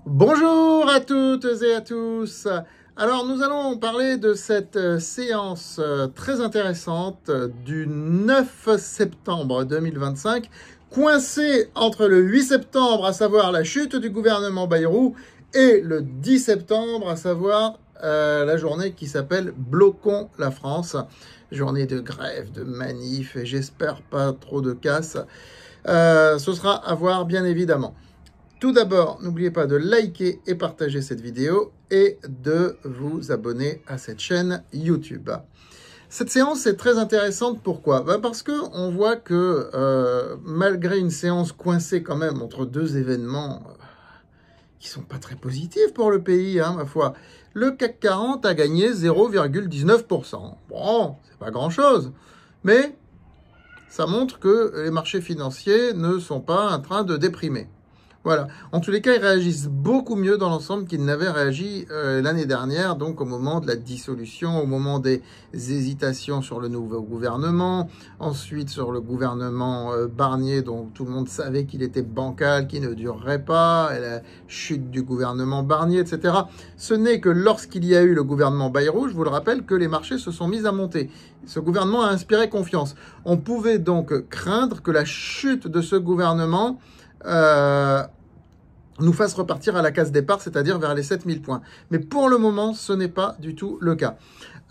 Bonjour à toutes et à tous. Alors nous allons parler de cette séance très intéressante du 9 septembre 2025, coincée entre le 8 septembre, à savoir la chute du gouvernement Bayrou, et le 10 septembre, à savoir la journée qui s'appelle Bloquons la France. Journée de grève, de manif, et j'espère pas trop de casse. Ce sera à voir bien évidemment. Tout d'abord, n'oubliez pas de liker et partager cette vidéo et de vous abonner à cette chaîne YouTube. Cette séance est très intéressante, pourquoi? Parce qu'on voit que malgré une séance coincée quand même entre deux événements qui sont pas très positifs pour le pays, ma foi, le CAC 40 a gagné 0,19%. Bon, c'est pas grand-chose, mais ça montre que les marchés financiers ne sont pas en train de déprimer. Voilà. En tous les cas, ils réagissent beaucoup mieux dans l'ensemble qu'ils n'avaient réagi l'année dernière, donc au moment de la dissolution, au moment des hésitations sur le nouveau gouvernement, ensuite sur le gouvernement Barnier, dont tout le monde savait qu'il était bancal, qu'il ne durerait pas, et la chute du gouvernement Barnier, etc. Ce n'est que lorsqu'il y a eu le gouvernement Bayrou, je vous le rappelle, que les marchés se sont mis à monter. Ce gouvernement a inspiré confiance. On pouvait donc craindre que la chute de ce gouvernement nous fasse repartir à la case départ, c'est-à-dire vers les 7000 points. Mais pour le moment, ce n'est pas du tout le cas.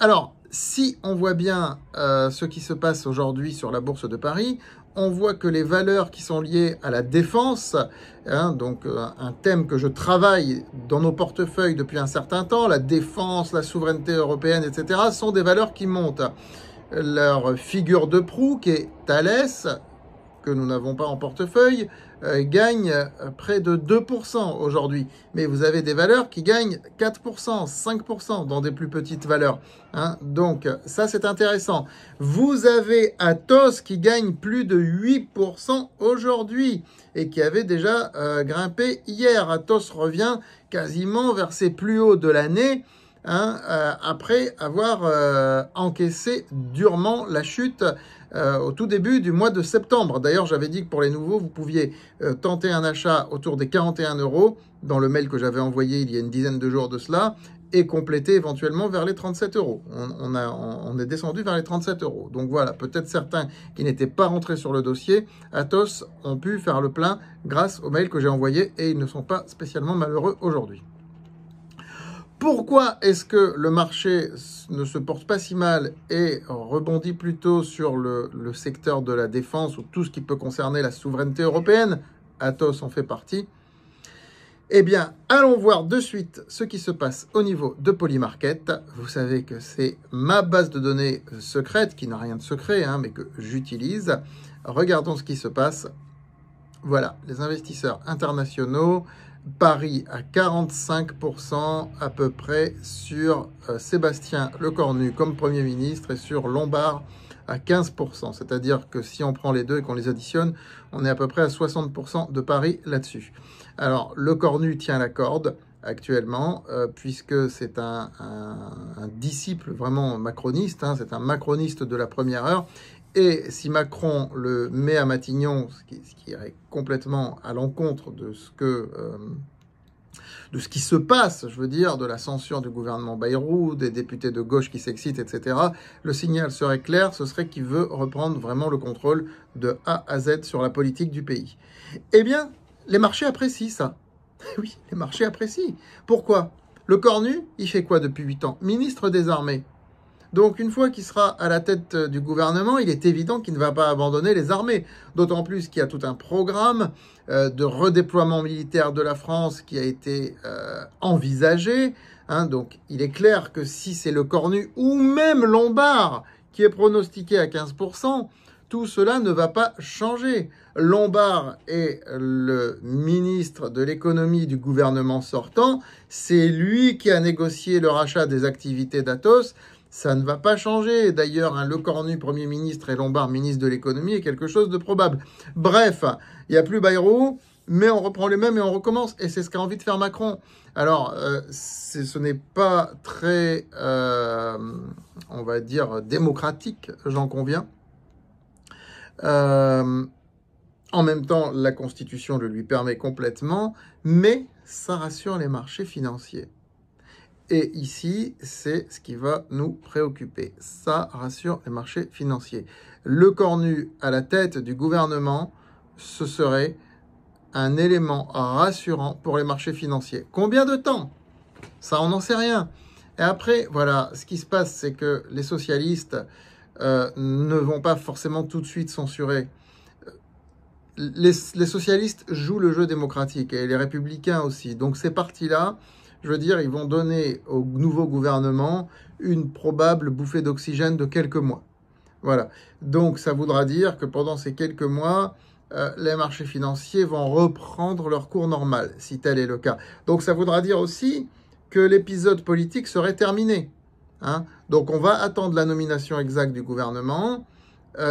Alors, si on voit bien ce qui se passe aujourd'hui sur la bourse de Paris, on voit que les valeurs qui sont liées à la défense, donc un thème que je travaille dans nos portefeuilles depuis un certain temps, la défense, la souveraineté européenne, etc., sont des valeurs qui montent. Leur figure de proue, qui est Thales, que nous n'avons pas en portefeuille, gagne près de 2% aujourd'hui. Mais vous avez des valeurs qui gagnent 4%, 5% dans des plus petites valeurs. Donc ça, c'est intéressant. Vous avez Atos qui gagne plus de 8% aujourd'hui et qui avait déjà grimpé hier. Atos revient quasiment vers ses plus hauts de l'année. Après avoir encaissé durement la chute au tout début du mois de septembre. D'ailleurs, j'avais dit que pour les nouveaux, vous pouviez tenter un achat autour des 41 € dans le mail que j'avais envoyé il y a une dizaine de jours de cela et compléter éventuellement vers les 37 €. On est descendu vers les 37 €. Donc voilà, peut-être certains qui n'étaient pas rentrés sur le dossier, Atos, ont pu faire le plein grâce au mail que j'ai envoyé et ils ne sont pas spécialement malheureux aujourd'hui. Pourquoi est-ce que le marché ne se porte pas si mal et rebondit plutôt sur le secteur de la défense ou tout ce qui peut concerner la souveraineté européenne? Atos en fait partie. Eh bien, allons voir de suite ce qui se passe au niveau de Polymarket. Vous savez que c'est ma base de données secrète, qui n'a rien de secret, mais que j'utilise. Regardons ce qui se passe. Voilà, les investisseurs internationaux parient à 45% à peu près sur Sébastien Lecornu comme Premier ministre et sur Lombard à 15%. C'est-à-dire que si on prend les deux et qu'on les additionne, on est à peu près à 60% de paris là-dessus. Alors, Lecornu tient la corde actuellement, puisque c'est un disciple vraiment macroniste, c'est un macroniste de la première heure. Et si Macron le met à Matignon, ce qui est complètement à l'encontre de ce qui se passe, je veux dire, de la censure du gouvernement Bayrou, des députés de gauche qui s'excitent, etc., le signal serait clair, ce serait qu'il veut reprendre vraiment le contrôle de A à Z sur la politique du pays. Eh bien, les marchés apprécient ça. Oui, les marchés apprécient. Pourquoi? Lecornu, il fait quoi depuis 8 ans? Ministre des Armées. Donc, une fois qu'il sera à la tête du gouvernement, il est évident qu'il ne va pas abandonner les armées. D'autant plus qu'il y a tout un programme de redéploiement militaire de la France qui a été envisagé. Donc, il est clair que si c'est Lecornu ou même Lombard qui est pronostiqué à 15%, tout cela ne va pas changer. Lombard est le ministre de l'économie du gouvernement sortant. C'est lui qui a négocié le rachat des activités d'Atos. Ça ne va pas changer. D'ailleurs, Lecornu, Premier ministre, et Lombard, ministre de l'économie, est quelque chose de probable. Bref, il n'y a plus Bayrou, mais on reprend les mêmes et on recommence. Et c'est ce qu'a envie de faire Macron. Alors, ce n'est pas très, on va dire, démocratique, j'en conviens. En même temps, la Constitution le lui permet complètement, mais ça rassure les marchés financiers. Et ici, c'est ce qui va nous préoccuper. Ça rassure les marchés financiers. Le cornu à la tête du gouvernement, ce serait un élément rassurant pour les marchés financiers. Combien de temps? Ça, on n'en sait rien. Et après, voilà, ce qui se passe, c'est que les socialistes ne vont pas forcément tout de suite censurer. Les socialistes jouent le jeu démocratique et les républicains aussi. Donc ces partis-là, je veux dire, ils vont donner au nouveau gouvernement une probable bouffée d'oxygène de quelques mois. Voilà. Donc ça voudra dire que pendant ces quelques mois, les marchés financiers vont reprendre leur cours normal, si tel est le cas. Donc ça voudra dire aussi que l'épisode politique serait terminé. Hein. Donc on va attendre la nomination exacte du gouvernement.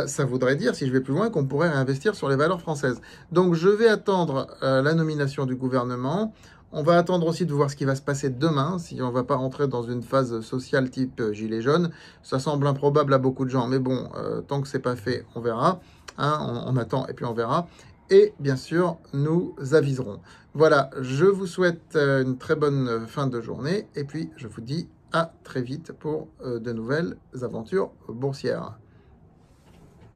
Ça voudrait dire, si je vais plus loin, qu'on pourrait réinvestir sur les valeurs françaises. Donc je vais attendre la nomination du gouvernement. On va attendre aussi de voir ce qui va se passer demain, si on ne va pas rentrer dans une phase sociale type gilet jaune. Ça semble improbable à beaucoup de gens, mais bon, tant que c'est pas fait, on verra. Hein, on attend et puis on verra. Et bien sûr, nous aviserons. Voilà, je vous souhaite une très bonne fin de journée. Et puis, je vous dis à très vite pour de nouvelles aventures boursières.